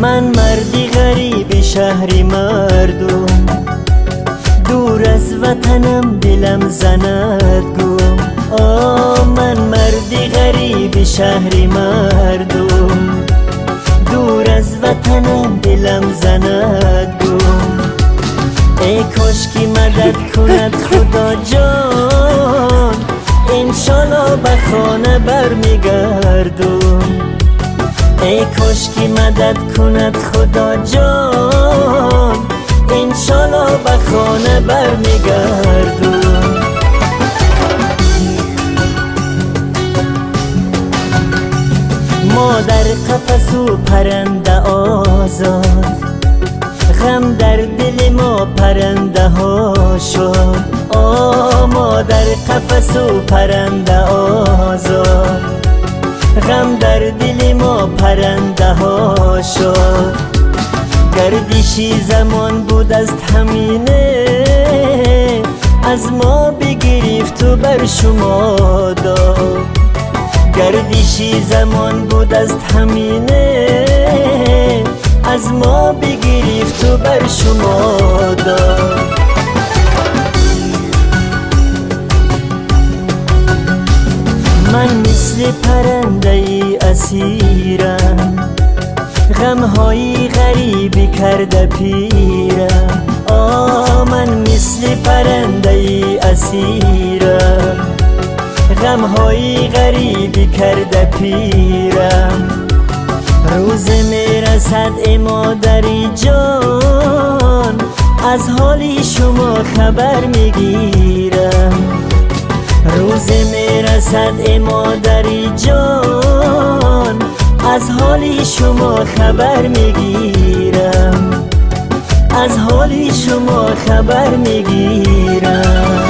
من مردی غریب شهری مردم، دور از وطنم دلم زند گم. من مردی غریب شهری مردم، دور از وطنم دلم زند گم. ای کاش که مدد کند خدا جان، انشالله به خانه برمیگردم. ای کاش که مدد کند خدا جان، انشالله به خانه برمیگردم. ما در قفس و پرنده آزاد، غم در دل ما پرنده ها شد. ما در قفس و پرنده آزاد، غم در دل ما پرنده ها شد. گردشی زمان بود از همینه، از ما بگرفت و بر شما داد. گردشی زمان بود از همینه، از ما بگرفت و بر شما داد. من مثل پرنده ای اسیرم، غمهای غریبی کرده پیرم. من مثل پرنده ای اسیرم، غمهای غریبی کرده پیرم. روز میرسد ای مادری جان، از حالی شما خبر میگیرم. روز میرسد ای مادری جان، از حالی شما خبر میگیرم. از حالی شما خبر میگیرم.